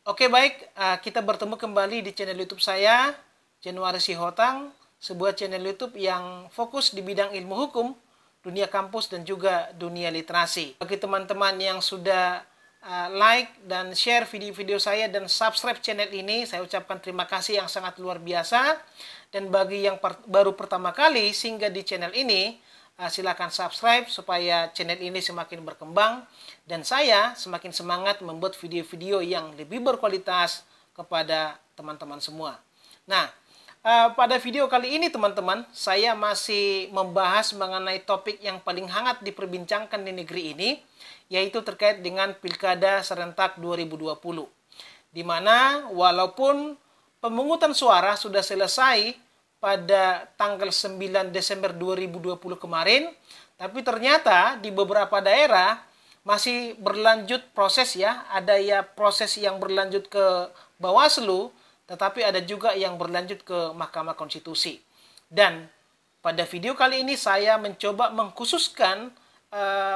Oke, baik, kita bertemu kembali di channel YouTube saya, Januari Sihotang, sebuah channel YouTube yang fokus di bidang ilmu hukum, dunia kampus, dan juga dunia literasi. Bagi teman-teman yang sudah like dan share video-video saya dan subscribe channel ini, saya ucapkan terima kasih yang sangat luar biasa. Dan bagi yang baru pertama kali singgah di channel ini, silakan subscribe supaya channel ini semakin berkembang dan saya semakin semangat membuat video-video yang lebih berkualitas kepada teman-teman semua. Nah, pada video kali ini teman-teman, saya masih membahas mengenai topik yang paling hangat diperbincangkan di negeri ini, yaitu terkait dengan Pilkada Serentak 2020. Di mana walaupun pemungutan suara sudah selesai pada tanggal 9 Desember 2020 kemarin, tapi ternyata di beberapa daerah masih berlanjut proses ya, ada ya proses yang berlanjut ke Bawaslu, tetapi ada juga yang berlanjut ke Mahkamah Konstitusi. Dan pada video kali ini saya mencoba mengkhususkan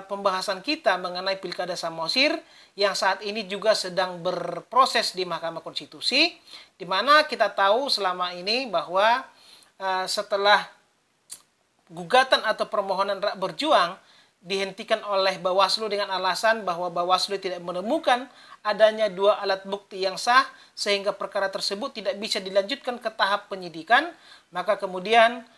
pembahasan kita mengenai Pilkada Samosir yang saat ini juga sedang berproses di Mahkamah Konstitusi, di mana kita tahu selama ini bahwa setelah gugatan atau permohonan rakyat berjuang dihentikan oleh Bawaslu dengan alasan bahwa Bawaslu tidak menemukan adanya dua alat bukti yang sah sehingga perkara tersebut tidak bisa dilanjutkan ke tahap penyidikan, maka kemudian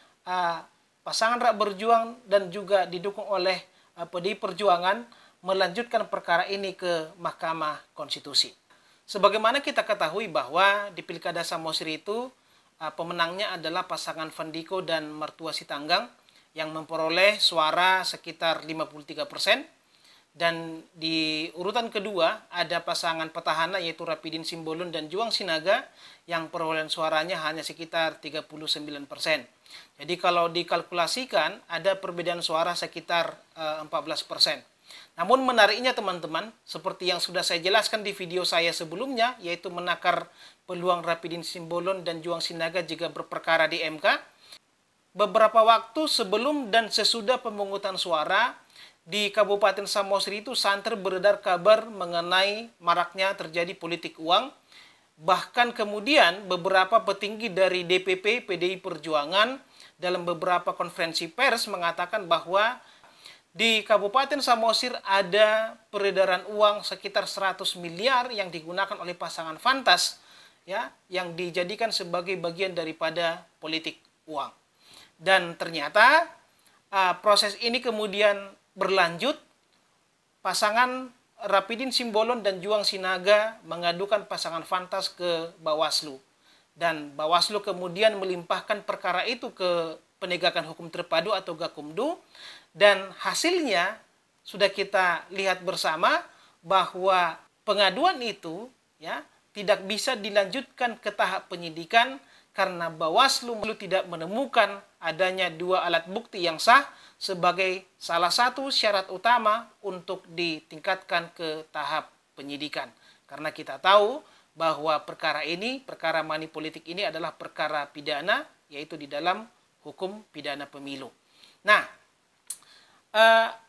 pasangan rakyat berjuang dan juga didukung oleh PDI Perjuangan melanjutkan perkara ini ke Mahkamah Konstitusi. Sebagaimana kita ketahui bahwa di Pilkada Samosir itu pemenangnya adalah pasangan Fandiko dan Mertua Sitanggang yang memperoleh suara sekitar 53%. Dan di urutan kedua ada pasangan petahana yaitu Rapidin Simbolon dan Juang Sinaga yang perolehan suaranya hanya sekitar 39%. Jadi kalau dikalkulasikan ada perbedaan suara sekitar 14%. Namun menariknya teman-teman, seperti yang sudah saya jelaskan di video saya sebelumnya, yaitu menakar peluang Rapidin Simbolon dan Juang Sinaga jika berperkara di MK, beberapa waktu sebelum dan sesudah pemungutan suara, di Kabupaten Samosir itu santer beredar kabar mengenai maraknya terjadi politik uang. Bahkan kemudian beberapa petinggi dari DPP PDI Perjuangan dalam beberapa konferensi pers mengatakan bahwa di Kabupaten Samosir ada peredaran uang sekitar 100 miliar yang digunakan oleh pasangan Fantas ya, yang dijadikan sebagai bagian daripada politik uang. Dan ternyata proses ini kemudian berlanjut. Pasangan Rapidin Simbolon dan Juang Sinaga mengadukan pasangan Fantas ke Bawaslu. Dan Bawaslu kemudian melimpahkan perkara itu ke Penegakan Hukum Terpadu atau Gakumdu. Dan hasilnya sudah kita lihat bersama bahwa pengaduan itu ya tidak bisa dilanjutkan ke tahap penyidikan karena Bawaslu tidak menemukan adanya dua alat bukti yang sah sebagai salah satu syarat utama untuk ditingkatkan ke tahap penyidikan. Karena kita tahu bahwa perkara ini, perkara money politik ini adalah perkara pidana, yaitu di dalam hukum pidana pemilu. Nah,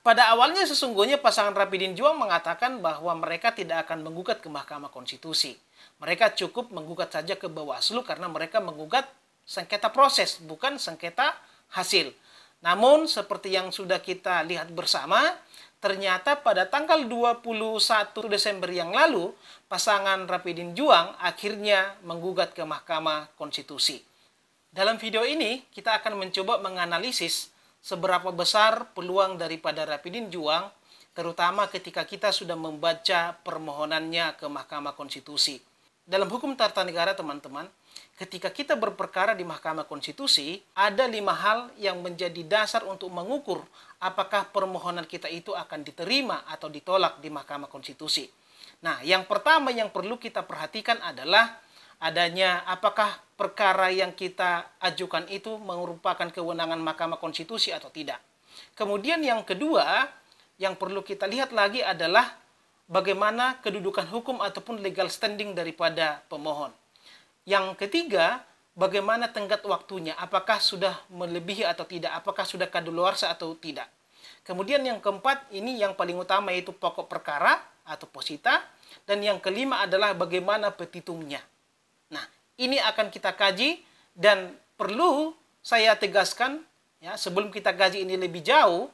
pada awalnya sesungguhnya pasangan Rapidin Juang mengatakan bahwa mereka tidak akan menggugat ke Mahkamah Konstitusi. Mereka cukup menggugat saja ke Bawaslu karena mereka menggugat sengketa proses, bukan sengketa hasil. Namun seperti yang sudah kita lihat bersama, ternyata pada tanggal 21 Desember yang lalu, pasangan Rapidin Juang akhirnya menggugat ke Mahkamah Konstitusi. Dalam video ini, kita akan mencoba menganalisis seberapa besar peluang daripada Rapidin Juang, terutama ketika kita sudah membaca permohonannya ke Mahkamah Konstitusi. Dalam hukum tata negara, teman-teman, ketika kita berperkara di Mahkamah Konstitusi, ada 5 hal yang menjadi dasar untuk mengukur apakah permohonan kita itu akan diterima atau ditolak di Mahkamah Konstitusi. Nah, yang pertama yang perlu kita perhatikan adalah adanya apakah perkara yang kita ajukan itu merupakan kewenangan Mahkamah Konstitusi atau tidak. Kemudian yang kedua, yang perlu kita lihat lagi adalah bagaimana kedudukan hukum ataupun legal standing daripada pemohon. Yang ketiga, bagaimana tenggat waktunya, apakah sudah melebihi atau tidak, apakah sudah kadaluarsa atau tidak. Kemudian yang keempat, ini yang paling utama yaitu pokok perkara atau posita. dan yang kelima adalah bagaimana petitumnya. Nah, ini akan kita kaji dan perlu saya tegaskan ya, sebelum kita kaji ini lebih jauh,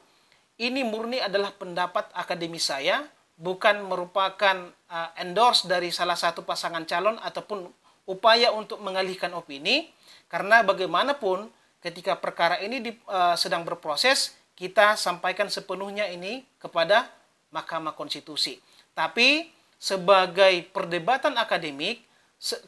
ini murni adalah pendapat akademis saya, bukan merupakan endorse dari salah satu pasangan calon ataupun upaya untuk mengalihkan opini, karena bagaimanapun ketika perkara ini sedang berproses, kita sampaikan sepenuhnya ini kepada Mahkamah Konstitusi. Tapi sebagai perdebatan akademik,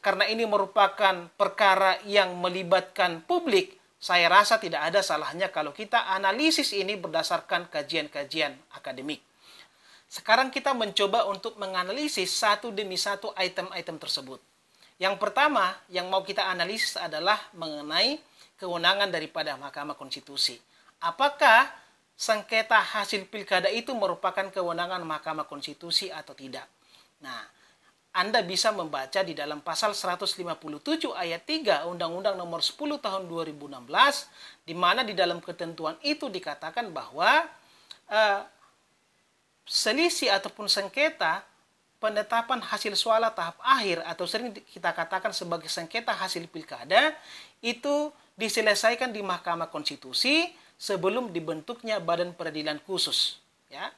karena ini merupakan perkara yang melibatkan publik, saya rasa tidak ada salahnya kalau kita analisis ini berdasarkan kajian-kajian akademik. Sekarang kita mencoba untuk menganalisis satu demi satu item-item tersebut. Yang pertama yang mau kita analisis adalah mengenai kewenangan daripada Mahkamah Konstitusi. Apakah sengketa hasil pilkada itu merupakan kewenangan Mahkamah Konstitusi atau tidak? Nah, Anda bisa membaca di dalam pasal 157 ayat 3 Undang-Undang Nomor 10 Tahun 2016, di mana di dalam ketentuan itu dikatakan bahwa selisih ataupun sengketa penetapan hasil suara tahap akhir atau sering kita katakan sebagai sengketa hasil pilkada itu diselesaikan di Mahkamah Konstitusi sebelum dibentuknya Badan Peradilan Khusus. Ya.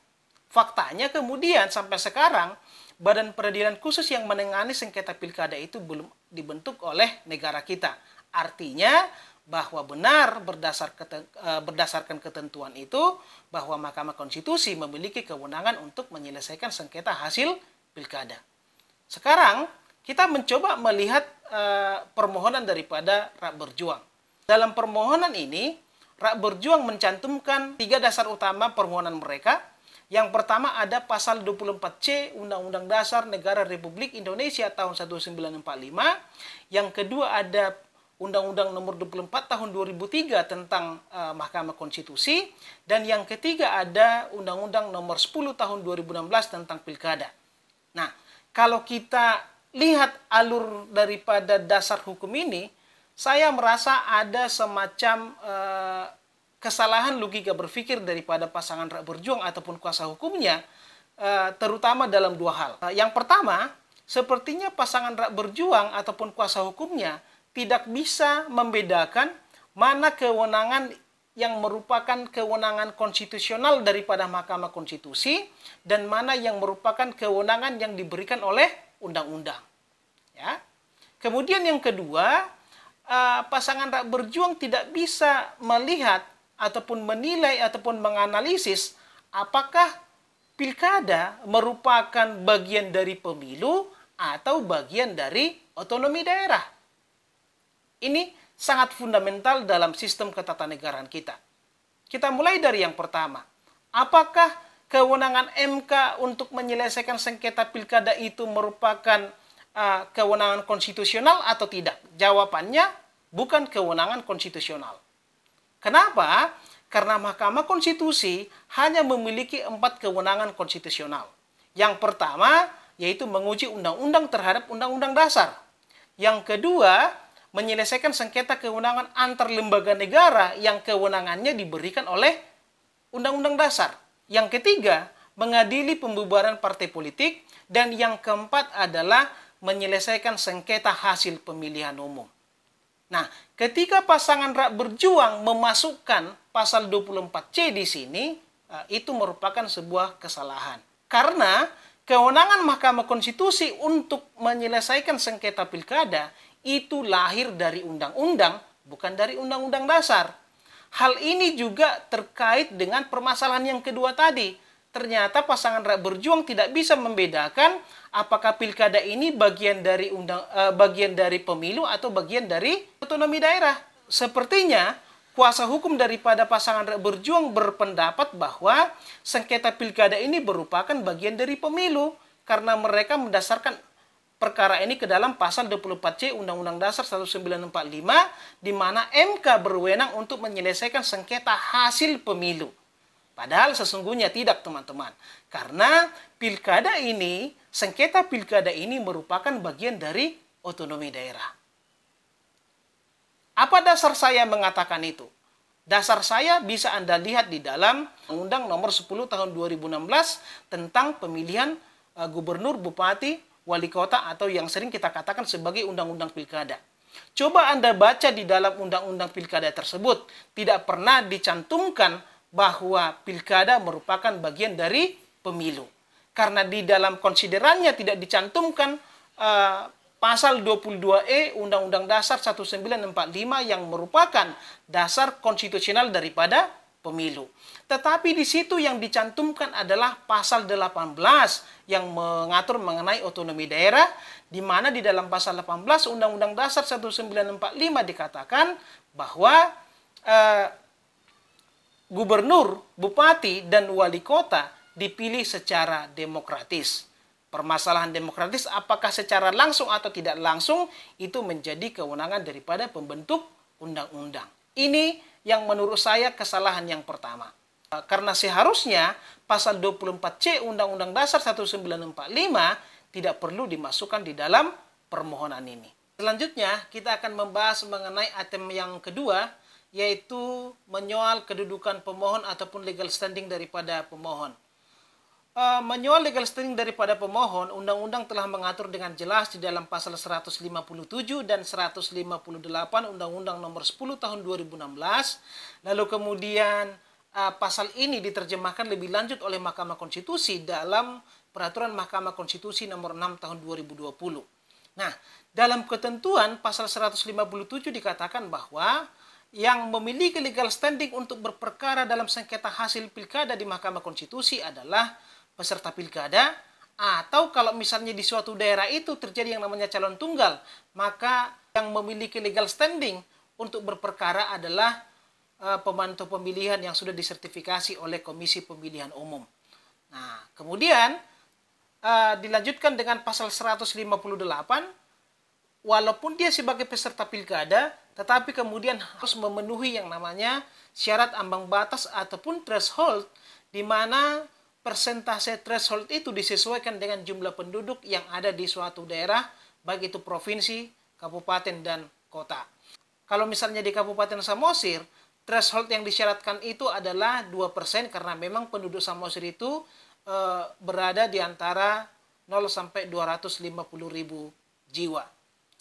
Faktanya kemudian sampai sekarang Badan Peradilan Khusus yang menangani sengketa pilkada itu belum dibentuk oleh negara kita. Artinya bahwa benar berdasarkan ketentuan itu bahwa Mahkamah Konstitusi memiliki kewenangan untuk menyelesaikan sengketa hasil pilkada. Sekarang kita mencoba melihat permohonan daripada Rakyat Berjuang. Dalam permohonan ini, Rakyat Berjuang mencantumkan 3 dasar utama permohonan mereka. Yang pertama ada pasal 24C Undang-Undang Dasar Negara Republik Indonesia tahun 1945. Yang kedua ada Undang-Undang Nomor 24 Tahun 2003 tentang Mahkamah Konstitusi. Dan yang ketiga ada Undang-Undang Nomor 10 Tahun 2016 tentang Pilkada. Nah, kalau kita lihat alur daripada dasar hukum ini, saya merasa ada semacam kesalahan logika berpikir daripada pasangan Rakyat Berjuang ataupun kuasa hukumnya, terutama dalam 2 hal. Yang pertama, sepertinya pasangan Rakyat Berjuang ataupun kuasa hukumnya tidak bisa membedakan mana kewenangan yang merupakan kewenangan konstitusional daripada Mahkamah Konstitusi dan mana yang merupakan kewenangan yang diberikan oleh undang-undang. Ya. Kemudian yang kedua, pasangan Rakyat Berjuang tidak bisa melihat ataupun menilai ataupun menganalisis apakah pilkada merupakan bagian dari pemilu atau bagian dari otonomi daerah. Ini sangat fundamental dalam sistem ketatanegaraan kita. Kita mulai dari yang pertama. Apakah kewenangan MK untuk menyelesaikan sengketa pilkada itu merupakan kewenangan konstitusional atau tidak? Jawabannya bukan kewenangan konstitusional. Kenapa? Karena Mahkamah Konstitusi hanya memiliki 4 kewenangan konstitusional. Yang pertama yaitu menguji undang-undang terhadap undang-undang dasar. Yang kedua, menyelesaikan sengketa kewenangan antar lembaga negara yang kewenangannya diberikan oleh undang-undang dasar. Yang ketiga, mengadili pembubaran partai politik. Dan yang keempat adalah menyelesaikan sengketa hasil pemilihan umum. Nah, ketika pasangan Rakyat Berjuang memasukkan pasal 24C di sini, itu merupakan sebuah kesalahan. Karena kewenangan Mahkamah Konstitusi untuk menyelesaikan sengketa pilkada itu lahir dari undang-undang, bukan dari undang-undang dasar. Hal ini juga terkait dengan permasalahan yang kedua tadi. Ternyata pasangan Rakyat Berjuang tidak bisa membedakan apakah pilkada ini bagian dari pemilu atau bagian dari otonomi daerah. Sepertinya kuasa hukum daripada pasangan Rakyat Berjuang berpendapat bahwa sengketa pilkada ini merupakan bagian dari pemilu karena mereka mendasarkan perkara ini ke dalam pasal 24C Undang-Undang Dasar 1945 di mana MK berwenang untuk menyelesaikan sengketa hasil pemilu. Padahal sesungguhnya tidak, teman-teman. Karena pilkada ini, sengketa pilkada ini merupakan bagian dari otonomi daerah. Apa dasar saya mengatakan itu? Dasar saya bisa Anda lihat di dalam Undang Nomor 10 Tahun 2016 tentang pemilihan gubernur, bupati, wali kota, atau yang sering kita katakan sebagai undang-undang pilkada. Coba Anda baca di dalam undang-undang pilkada tersebut, tidak pernah dicantumkan bahwa pilkada merupakan bagian dari pemilu. Karena di dalam konsiderannya tidak dicantumkan pasal 22E Undang-Undang Dasar 1945 yang merupakan dasar konstitusional daripada pemilu. Tetapi di situ yang dicantumkan adalah pasal 18 yang mengatur mengenai otonomi daerah, di mana di dalam pasal 18 Undang-Undang Dasar 1945 dikatakan bahwa gubernur, bupati, dan wali kota dipilih secara demokratis. Permasalahan demokratis apakah secara langsung atau tidak langsung itu menjadi kewenangan daripada pembentuk undang-undang. Ini yang menurut saya kesalahan yang pertama. Karena seharusnya pasal 24C Undang-Undang Dasar 1945 tidak perlu dimasukkan di dalam permohonan ini. Selanjutnya kita akan membahas mengenai item yang kedua, yaitu menyoal kedudukan pemohon ataupun legal standing daripada pemohon. Menyoal legal standing daripada pemohon, undang-undang telah mengatur dengan jelas di dalam pasal 157 dan 158 Undang-Undang Nomor 10 Tahun 2016. Lalu kemudian pasal ini diterjemahkan lebih lanjut oleh Mahkamah Konstitusi dalam Peraturan Mahkamah Konstitusi Nomor 6 Tahun 2020. Nah, dalam ketentuan pasal 157 dikatakan bahwa yang memiliki legal standing untuk berperkara dalam sengketa hasil pilkada di Mahkamah Konstitusi adalah peserta pilkada, atau kalau misalnya di suatu daerah itu terjadi yang namanya calon tunggal, maka yang memiliki legal standing untuk berperkara adalah pemantau pemilihan yang sudah disertifikasi oleh Komisi Pemilihan Umum. Nah, kemudian dilanjutkan dengan pasal 158, walaupun dia sebagai peserta pilkada, tetapi kemudian harus memenuhi yang namanya syarat ambang batas ataupun threshold, di mana persentase threshold itu disesuaikan dengan jumlah penduduk yang ada di suatu daerah, baik itu provinsi, kabupaten, dan kota. Kalau misalnya di Kabupaten Samosir, threshold yang disyaratkan itu adalah 2% karena memang penduduk Samosir itu berada di antara 0 sampai 250.000 jiwa.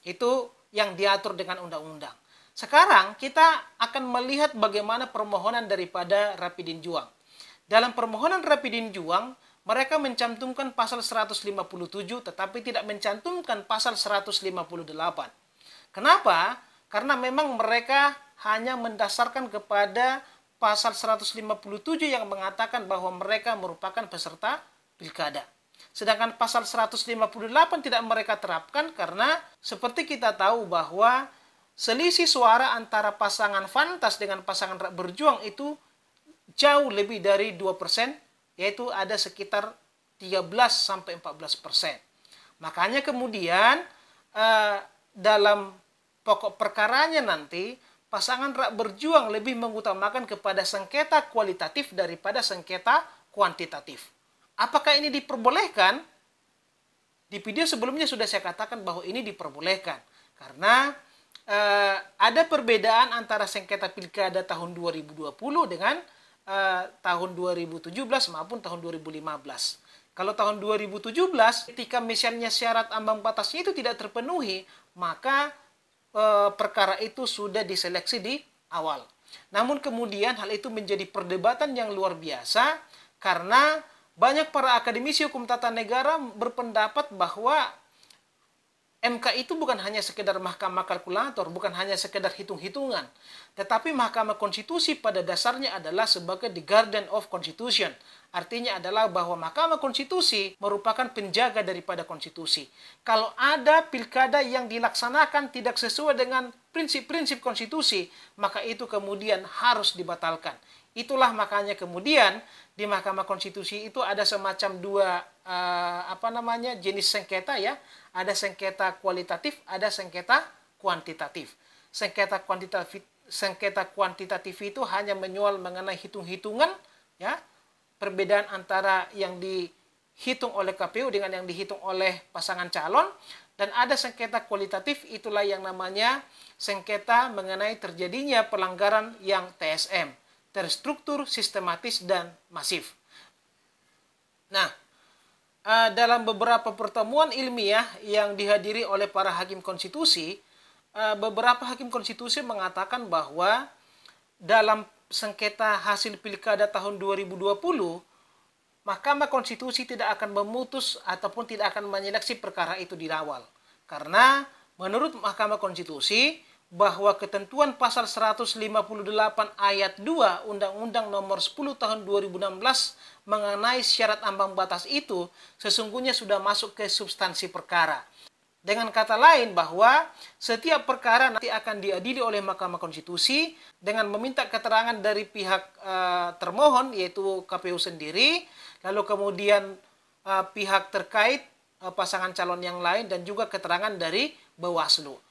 Itu yang diatur dengan undang-undang. Sekarang kita akan melihat bagaimana permohonan daripada Rapidin Juang. Dalam permohonan Rapidin Juang, mereka mencantumkan pasal 157 tetapi tidak mencantumkan pasal 158. Kenapa? Karena memang mereka hanya mendasarkan kepada pasal 157 yang mengatakan bahwa mereka merupakan peserta pilkada. Sedangkan pasal 158 tidak mereka terapkan karena seperti kita tahu bahwa selisih suara antara pasangan Fantas dengan pasangan Rakyat Berjuang itu jauh lebih dari 2%, yaitu ada sekitar 13-14%. Makanya kemudian dalam pokok perkaranya nanti, pasangan Rakyat Berjuang lebih mengutamakan kepada sengketa kualitatif daripada sengketa kuantitatif. Apakah ini diperbolehkan? Di video sebelumnya sudah saya katakan bahwa ini diperbolehkan. Karena ada perbedaan antara sengketa pilkada tahun 2020 dengan tahun 2017 maupun tahun 2015. Kalau tahun 2017, ketika misalnya syarat ambang batasnya itu tidak terpenuhi, maka perkara itu sudah diseleksi di awal. Namun kemudian hal itu menjadi perdebatan yang luar biasa karena banyak para akademisi hukum tata negara berpendapat bahwa MK itu bukan hanya sekedar mahkamah kalkulator, bukan hanya sekedar hitung-hitungan. Tetapi Mahkamah Konstitusi pada dasarnya adalah sebagai the guardian of constitution. Artinya adalah bahwa Mahkamah Konstitusi merupakan penjaga daripada konstitusi. Kalau ada pilkada yang dilaksanakan tidak sesuai dengan prinsip-prinsip konstitusi, maka itu kemudian harus dibatalkan. Itulah makanya kemudian di Mahkamah Konstitusi itu ada semacam dua jenis sengketa ya. Ada sengketa kualitatif, ada sengketa kuantitatif. Sengketa kuantitatif itu hanya menyoal mengenai hitung-hitungan ya, perbedaan antara yang dihitung oleh KPU dengan yang dihitung oleh pasangan calon, dan ada sengketa kualitatif, itulah yang namanya sengketa mengenai terjadinya pelanggaran yang TSM, terstruktur, sistematis, dan masif. Nah, dalam beberapa pertemuan ilmiah yang dihadiri oleh para hakim konstitusi, beberapa hakim konstitusi mengatakan bahwa dalam sengketa hasil pilkada tahun 2020, Mahkamah Konstitusi tidak akan memutus ataupun tidak akan menyeleksi perkara itu di awal. Karena menurut Mahkamah Konstitusi, bahwa ketentuan pasal 158 ayat 2 Undang-Undang nomor 10 tahun 2016 mengenai syarat ambang batas itu sesungguhnya sudah masuk ke substansi perkara. Dengan kata lain bahwa setiap perkara nanti akan diadili oleh Mahkamah Konstitusi dengan meminta keterangan dari pihak termohon, yaitu KPU sendiri, lalu kemudian pihak terkait, pasangan calon yang lain, dan juga keterangan dari Bawaslu.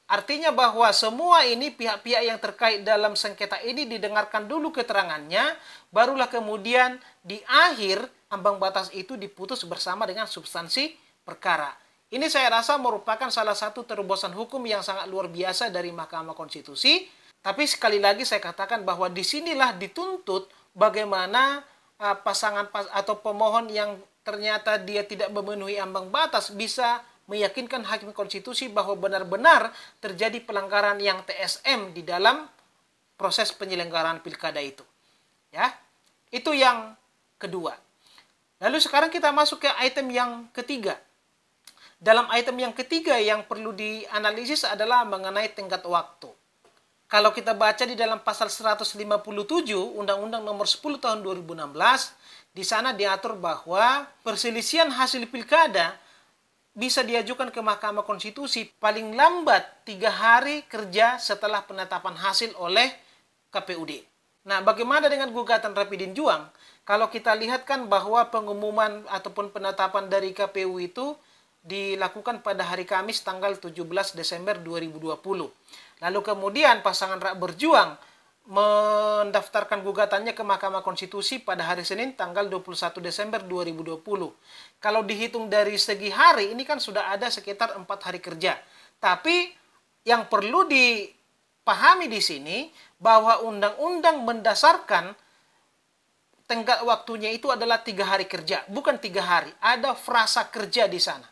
Artinya bahwa semua ini pihak-pihak yang terkait dalam sengketa ini didengarkan dulu keterangannya, barulah kemudian di akhir ambang batas itu diputus bersama dengan substansi perkara. Ini saya rasa merupakan salah satu terobosan hukum yang sangat luar biasa dari Mahkamah Konstitusi. Tapi sekali lagi saya katakan bahwa disinilah dituntut bagaimana pasangan atau pemohon yang ternyata dia tidak memenuhi ambang batas bisa meyakinkan hakim konstitusi bahwa benar-benar terjadi pelanggaran yang TSM di dalam proses penyelenggaraan pilkada itu. Ya, itu yang kedua. Lalu sekarang kita masuk ke item yang ketiga. Dalam item yang ketiga yang perlu dianalisis adalah mengenai tenggat waktu. Kalau kita baca di dalam pasal 157 Undang-Undang nomor 10 tahun 2016, di sana diatur bahwa perselisihan hasil pilkada bisa diajukan ke Mahkamah Konstitusi paling lambat 3 hari kerja setelah penetapan hasil oleh KPUD. Nah, bagaimana dengan gugatan Rapidin Juang? Kalau kita lihat kan bahwa pengumuman ataupun penetapan dari KPU itu dilakukan pada hari Kamis tanggal 17 Desember 2020. Lalu kemudian pasangan Rakyat Berjuang mendaftarkan gugatannya ke Mahkamah Konstitusi pada hari Senin tanggal 21 Desember 2020. Kalau dihitung dari segi hari, ini kan sudah ada sekitar 4 hari kerja. Tapi yang perlu dipahami di sini bahwa undang-undang mendasarkan tenggat waktunya itu adalah 3 hari kerja, bukan 3 hari. Ada frasa kerja di sana.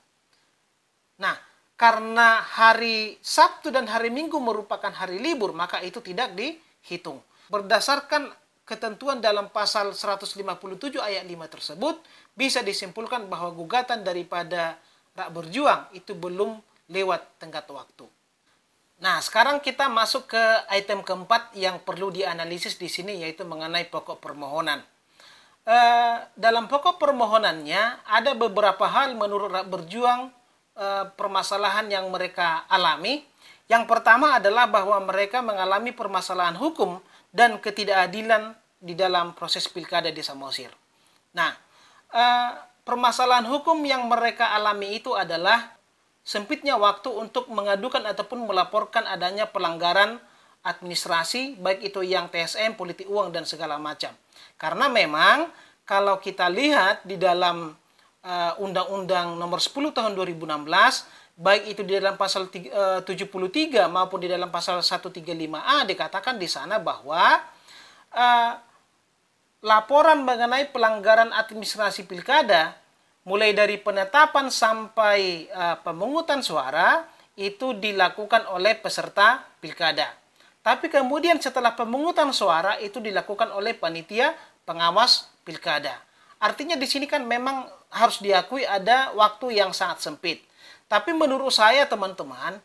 Nah, karena hari Sabtu dan hari Minggu merupakan hari libur, maka itu tidak dihitung. Berdasarkan ketentuan dalam pasal 157 ayat 5 tersebut, bisa disimpulkan bahwa gugatan daripada Rakyat Berjuang itu belum lewat tenggat waktu. Nah, sekarang kita masuk ke item keempat yang perlu dianalisis di sini, yaitu mengenai pokok permohonan. Dalam pokok permohonannya ada beberapa hal menurut Rakyat Berjuang permasalahan yang mereka alami. Yang pertama adalah bahwa mereka mengalami permasalahan hukum dan ketidakadilan di dalam proses pilkada di Samosir. Nah, permasalahan hukum yang mereka alami itu adalah sempitnya waktu untuk mengadukan ataupun melaporkan adanya pelanggaran administrasi, baik itu yang TSM, politik uang, dan segala macam. Karena memang kalau kita lihat di dalam Undang-Undang nomor 10 tahun 2016, baik itu di dalam pasal 73 maupun di dalam pasal 135A, dikatakan di sana bahwa laporan mengenai pelanggaran administrasi pilkada mulai dari penetapan sampai pemungutan suara itu dilakukan oleh peserta pilkada. Tapi kemudian setelah pemungutan suara itu dilakukan oleh panitia pengawas pilkada. Artinya di sini kan memang harus diakui ada waktu yang sangat sempit. Tapi menurut saya teman-teman,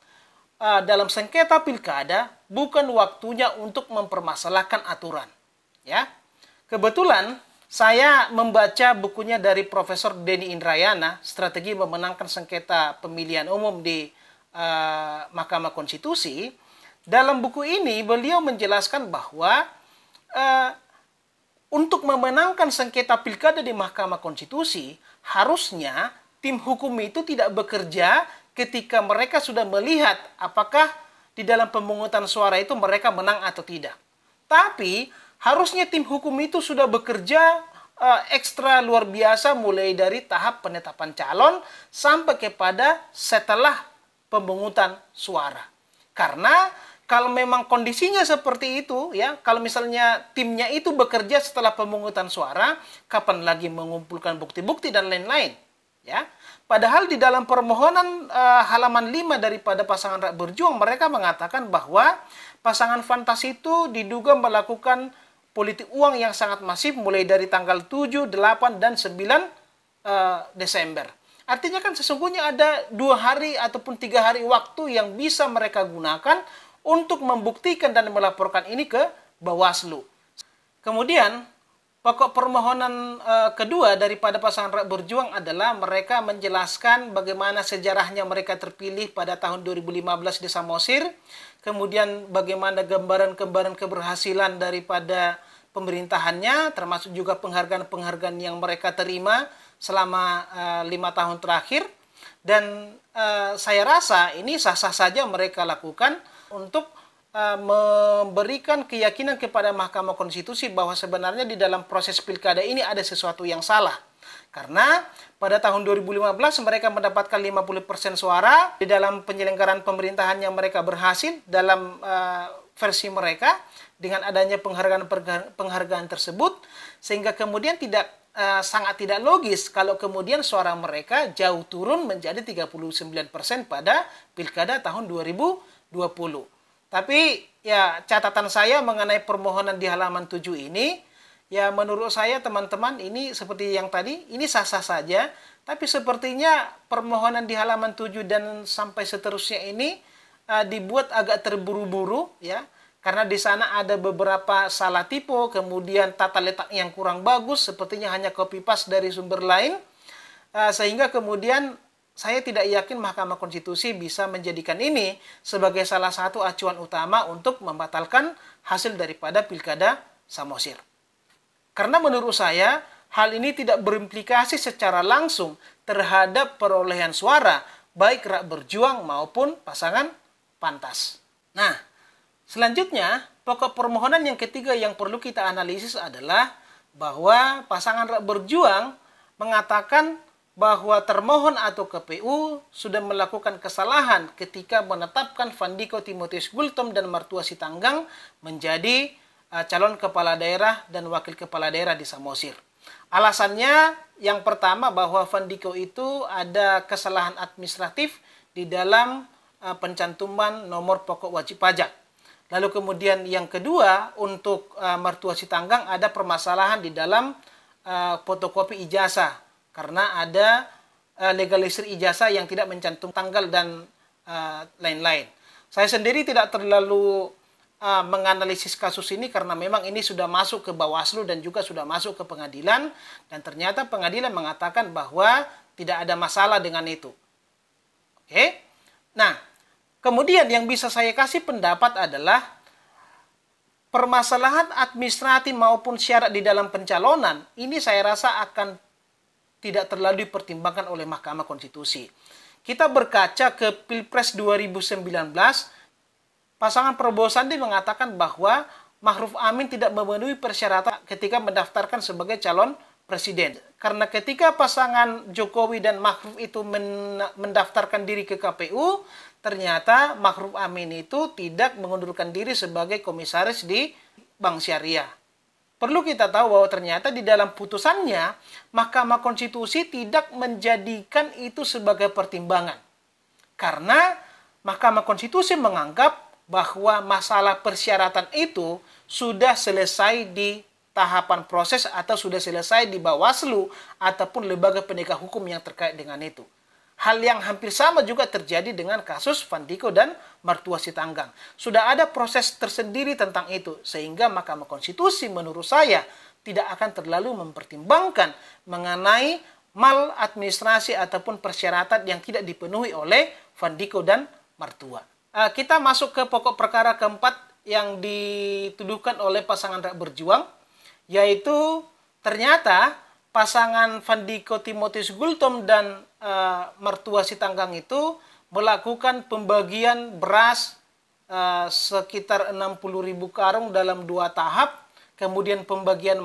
dalam sengketa pilkada bukan waktunya untuk mempermasalahkan aturan. Ya, kebetulan saya membaca bukunya dari Profesor Denny Indrayana, Strategi Memenangkan Sengketa Pemilihan Umum di Mahkamah Konstitusi. Dalam buku ini beliau menjelaskan bahwa untuk memenangkan sengketa pilkada di Mahkamah Konstitusi, harusnya tim hukum itu tidak bekerja ketika mereka sudah melihat apakah di dalam pemungutan suara itu mereka menang atau tidak. Tapi harusnya tim hukum itu sudah bekerja ekstra luar biasa mulai dari tahap penetapan calon sampai kepada setelah pemungutan suara. Karena kalau memang kondisinya seperti itu, ya, kalau misalnya timnya itu bekerja setelah pemungutan suara, kapan lagi mengumpulkan bukti-bukti dan lain-lain, Ya. Padahal di dalam permohonan halaman 5 daripada pasangan Rakyat Berjuang, mereka mengatakan bahwa pasangan Fantas itu diduga melakukan politik uang yang sangat masif mulai dari tanggal 7, 8, dan 9 Desember. Artinya kan sesungguhnya ada 2 hari ataupun 3 hari waktu yang bisa mereka gunakan untuk membuktikan dan melaporkan ini ke Bawaslu. Kemudian pokok permohonan kedua daripada pasangan Rakyat Berjuang adalah mereka menjelaskan bagaimana sejarahnya mereka terpilih pada tahun 2015 di Samosir, kemudian bagaimana gambaran-gambaran keberhasilan daripada pemerintahannya, termasuk juga penghargaan-penghargaan yang mereka terima selama 5 tahun terakhir. Dan saya rasa ini sah-sah saja mereka lakukan untuk memberikan keyakinan kepada Mahkamah Konstitusi bahwa sebenarnya di dalam proses pilkada ini ada sesuatu yang salah. Karena pada tahun 2015 mereka mendapatkan 50% suara, di dalam penyelenggaraan pemerintahan yang mereka berhasil dalam versi mereka dengan adanya penghargaan tersebut, sehingga kemudian sangat tidak logis kalau kemudian suara mereka jauh turun menjadi 39% pada pilkada tahun 2020. Tapi ya catatan saya mengenai permohonan di halaman 7 ini, ya menurut saya teman-teman ini seperti yang tadi, ini sah-sah saja. Tapi sepertinya permohonan di halaman 7 dan sampai seterusnya ini dibuat agak terburu-buru ya. Karena di sana ada beberapa salah tipe, kemudian tata letak yang kurang bagus, sepertinya hanya copy paste dari sumber lain. Sehingga kemudian saya tidak yakin Mahkamah Konstitusi bisa menjadikan ini sebagai salah satu acuan utama untuk membatalkan hasil daripada Pilkada Samosir. Karena menurut saya, hal ini tidak berimplikasi secara langsung terhadap perolehan suara, baik Rakyat Berjuang maupun pasangan Fantas. Nah, selanjutnya, pokok permohonan yang ketiga yang perlu kita analisis adalah bahwa pasangan Rakyat Berjuang mengatakan bahwa termohon atau KPU sudah melakukan kesalahan ketika menetapkan Fandiko Timotius Gultom dan Martua Sitanggang menjadi calon kepala daerah dan wakil kepala daerah di Samosir. Alasannya yang pertama bahwa Fandiko itu ada kesalahan administratif di dalam pencantuman nomor pokok wajib pajak. Lalu kemudian yang kedua untuk Martua Sitanggang ada permasalahan di dalam fotokopi ijazah. Karena ada legalisir ijazah yang tidak mencantum tanggal dan lain-lain. Saya sendiri tidak terlalu menganalisis kasus ini karena memang ini sudah masuk ke Bawaslu dan juga sudah masuk ke pengadilan. Dan ternyata pengadilan mengatakan bahwa tidak ada masalah dengan itu. Oke? Nah, kemudian yang bisa saya kasih pendapat adalah permasalahan administratif maupun syarat di dalam pencalonan ini saya rasa akan tidak terlalu dipertimbangkan oleh Mahkamah Konstitusi. Kita berkaca ke Pilpres 2019, pasangan Prabowo Sandi mengatakan bahwa Ma'ruf Amin tidak memenuhi persyaratan ketika mendaftarkan sebagai calon presiden. Karena ketika pasangan Jokowi dan Ma'ruf itu mendaftarkan diri ke KPU, ternyata Ma'ruf Amin itu tidak mengundurkan diri sebagai komisaris di Bank Syariah. Perlu kita tahu bahwa ternyata di dalam putusannya, Mahkamah Konstitusi tidak menjadikan itu sebagai pertimbangan. Karena Mahkamah Konstitusi menganggap bahwa masalah persyaratan itu sudah selesai di tahapan proses atau sudah selesai di Bawaslu ataupun lembaga penegak hukum yang terkait dengan itu. Hal yang hampir sama juga terjadi dengan kasus Fandiko dan Martua Sitanggang. Sudah ada proses tersendiri tentang itu, sehingga Mahkamah Konstitusi menurut saya tidak akan terlalu mempertimbangkan mengenai maladministrasi ataupun persyaratan yang tidak dipenuhi oleh Fandiko dan Martua. Kita masuk ke pokok perkara keempat yang dituduhkan oleh pasangan Rakyat Berjuang, yaitu ternyata pasangan Fandiko Timotius Gultom dan Martua Sitanggang itu melakukan pembagian beras sekitar 60.000 karung dalam 2 tahap, kemudian pembagian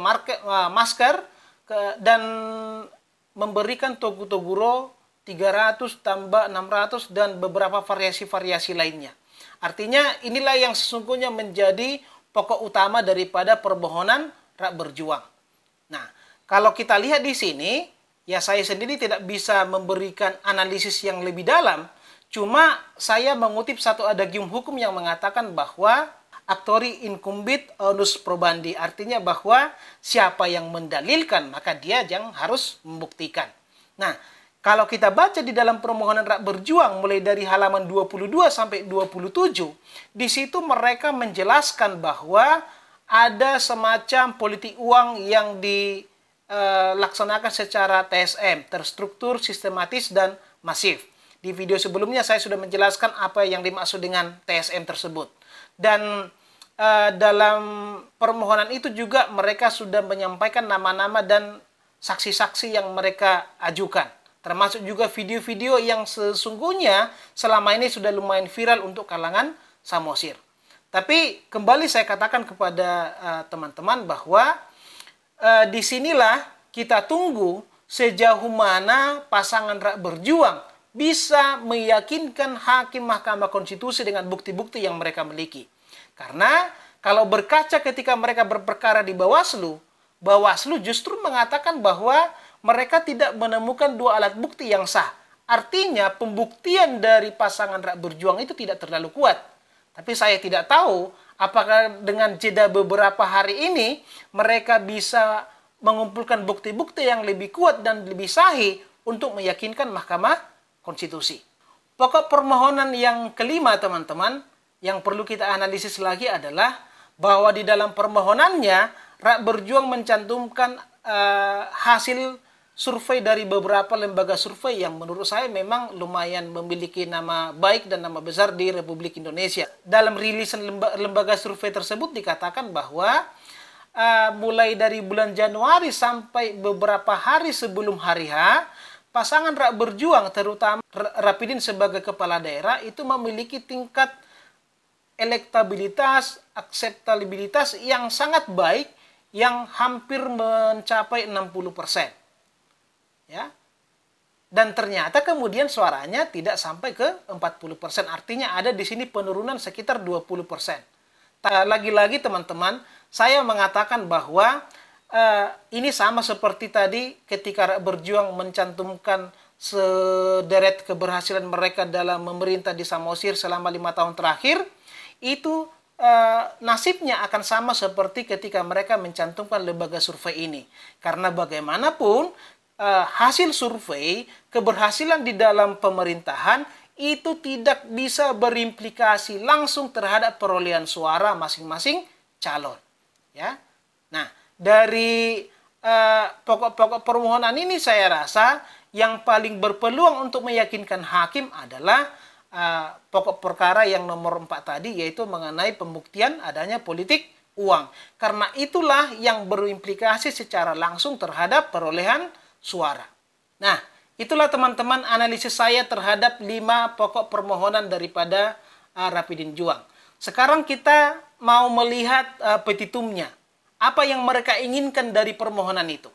masker dan memberikan Toguro 300 tambah 600 dan beberapa variasi-variasi lainnya. Artinya inilah yang sesungguhnya menjadi pokok utama daripada permohonan Rakyat Berjuang. Nah, kalau kita lihat di sini, Ya, saya sendiri tidak bisa memberikan analisis yang lebih dalam. Cuma saya mengutip satu adagium hukum yang mengatakan bahwa actori incumbit onus probandi. Artinya bahwa siapa yang mendalilkan, maka dia yang harus membuktikan. Nah, kalau kita baca di dalam permohonan hak berjuang mulai dari halaman 22 sampai 27, di situ mereka menjelaskan bahwa ada semacam politik uang yang dilaksanakan secara TSM, terstruktur, sistematis, dan masif. Di video sebelumnya saya sudah menjelaskan apa yang dimaksud dengan TSM tersebut. Dan dalam permohonan itu juga mereka sudah menyampaikan nama-nama dan saksi-saksi yang mereka ajukan. Termasuk juga video-video yang sesungguhnya selama ini sudah lumayan viral untuk kalangan Samosir. Tapi kembali saya katakan kepada teman-teman bahwa disinilah kita tunggu sejauh mana pasangan hak berjuang bisa meyakinkan hakim Mahkamah Konstitusi dengan bukti-bukti yang mereka miliki. Karena kalau berkaca ketika mereka berperkara di Bawaslu, Bawaslu justru mengatakan bahwa mereka tidak menemukan dua alat bukti yang sah. Artinya pembuktian dari pasangan hak berjuang itu tidak terlalu kuat. Tapi saya tidak tahu apakah dengan jeda beberapa hari ini mereka bisa mengumpulkan bukti-bukti yang lebih kuat dan lebih sahih untuk meyakinkan Mahkamah Konstitusi. Pokok permohonan yang kelima, teman-teman, yang perlu kita analisis lagi adalah bahwa di dalam permohonannya hak berjuang mencantumkan hasil survei dari beberapa lembaga survei yang menurut saya memang lumayan memiliki nama baik dan nama besar di Republik Indonesia. Dalam rilisan lembaga survei tersebut dikatakan bahwa mulai dari bulan Januari sampai beberapa hari sebelum hari H, pasangan hak berjuang, terutama Rapidin sebagai kepala daerah, itu memiliki tingkat elektabilitas, akseptabilitas yang sangat baik, yang hampir mencapai 60%. Ya. Dan ternyata kemudian suaranya tidak sampai ke 40%. Artinya ada di sini penurunan sekitar 20%. Lagi-lagi teman-teman, saya mengatakan bahwa ini sama seperti tadi ketika berjuang mencantumkan sederet keberhasilan mereka dalam memerintah di Samosir selama 5 tahun terakhir, itu nasibnya akan sama seperti ketika mereka mencantumkan lembaga survei ini. Karena bagaimanapun hasil survei keberhasilan di dalam pemerintahan itu tidak bisa berimplikasi langsung terhadap perolehan suara masing-masing calon. Ya, nah, dari pokok-pokok permohonan ini saya rasa yang paling berpeluang untuk meyakinkan hakim adalah pokok perkara yang nomor 4 tadi, yaitu mengenai pembuktian adanya politik uang. Karena itulah yang berimplikasi secara langsung terhadap perolehan suara. Nah, itulah teman-teman analisis saya terhadap 5 pokok permohonan daripada Rapidin Juang. Sekarang kita mau melihat petitumnya. Apa yang mereka inginkan dari permohonan itu.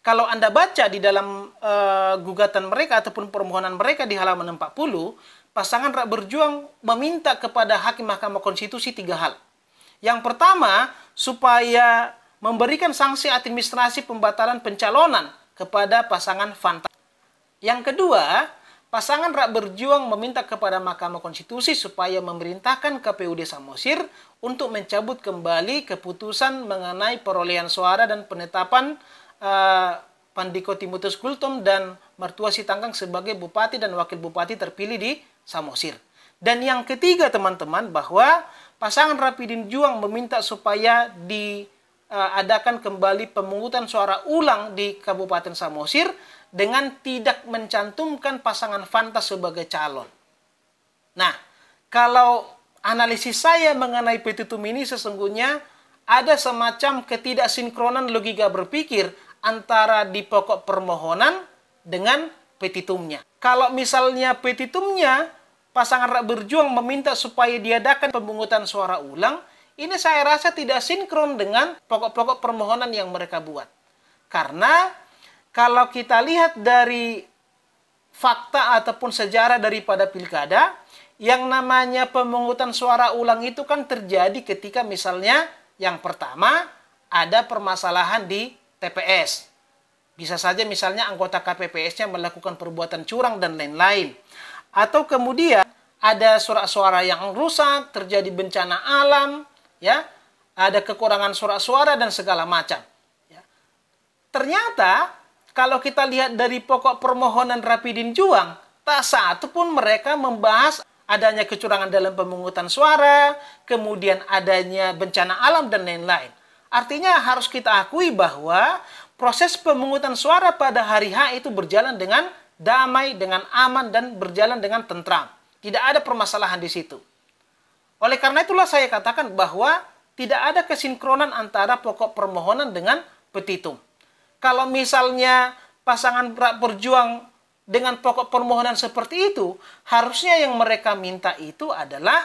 Kalau Anda baca di dalam gugatan mereka ataupun permohonan mereka di halaman 40, pasangan hak berjuang meminta kepada Hakim Mahkamah Konstitusi 3 hal. Yang pertama, supaya memberikan sanksi administrasi pembatalan pencalonan kepada pasangan Fanta. Yang kedua, pasangan hak berjuang meminta kepada Mahkamah Konstitusi supaya memerintahkan KPUD Samosir untuk mencabut kembali keputusan mengenai perolehan suara dan penetapan Pandiko Timotius Gultom dan Mertua Sitanggang sebagai bupati dan wakil bupati terpilih di Samosir. Dan yang ketiga, teman-teman, bahwa pasangan Rapidin Juang meminta supaya diadakan kembali pemungutan suara ulang di Kabupaten Samosir dengan tidak mencantumkan pasangan Fanta sebagai calon. Nah, kalau analisis saya mengenai petitum ini sesungguhnya ada semacam ketidaksinkronan logika berpikir antara di pokok permohonan dengan petitumnya. Kalau misalnya petitumnya pasangan hak berjuang meminta supaya diadakan pemungutan suara ulang, ini saya rasa tidak sinkron dengan pokok-pokok permohonan yang mereka buat. Karena kalau kita lihat dari fakta ataupun sejarah daripada pilkada, yang namanya pemungutan suara ulang itu kan terjadi ketika misalnya yang pertama ada permasalahan di TPS. Bisa saja misalnya anggota KPPS-nya melakukan perbuatan curang dan lain-lain. Atau kemudian ada surat suara yang rusak, terjadi bencana alam, ya, ada kekurangan surat suara dan segala macam. Ya. Ternyata kalau kita lihat dari pokok permohonan Rapidin Juang, tak satu pun mereka membahas adanya kecurangan dalam pemungutan suara, kemudian adanya bencana alam dan lain-lain. Artinya harus kita akui bahwa proses pemungutan suara pada hari H itu berjalan dengan damai, dengan aman, dan berjalan dengan tentram. Tidak ada permasalahan di situ. Oleh karena itulah saya katakan bahwa tidak ada kesinkronan antara pokok permohonan dengan petitum. Kalau misalnya pasangan berjuang dengan pokok permohonan seperti itu, harusnya yang mereka minta itu adalah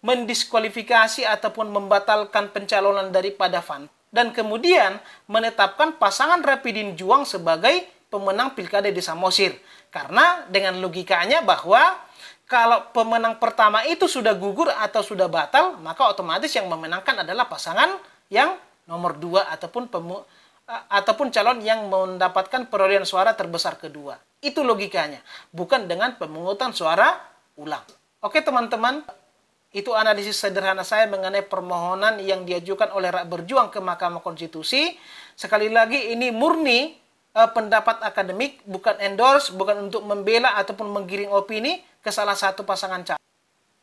mendiskualifikasi ataupun membatalkan pencalonan daripada Van dan kemudian menetapkan pasangan Rapidin Juang sebagai pemenang Pilkada di Samosir. Karena dengan logikanya bahwa kalau pemenang pertama itu sudah gugur atau sudah batal, maka otomatis yang memenangkan adalah pasangan yang nomor 2 ataupun calon yang mendapatkan perolehan suara terbesar kedua. Itu logikanya, bukan dengan pemungutan suara ulang. Oke teman-teman, itu analisis sederhana saya mengenai permohonan yang diajukan oleh Rakyat Berjuang ke Mahkamah Konstitusi. Sekali lagi ini murni pendapat akademik, bukan endorse, bukan untuk membela ataupun menggiring opini ke salah satu pasangan calon.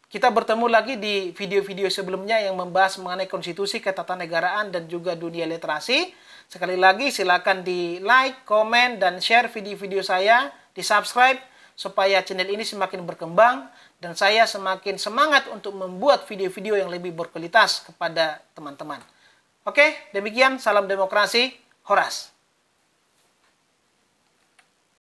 Kita bertemu lagi di video-video sebelumnya yang membahas mengenai konstitusi, ketatanegaraan, dan juga dunia literasi. Sekali lagi silakan di like, komen, dan share video-video saya, di subscribe, supaya channel ini semakin berkembang, dan saya semakin semangat untuk membuat video-video yang lebih berkualitas kepada teman-teman. Oke, demikian. Salam demokrasi. Horas.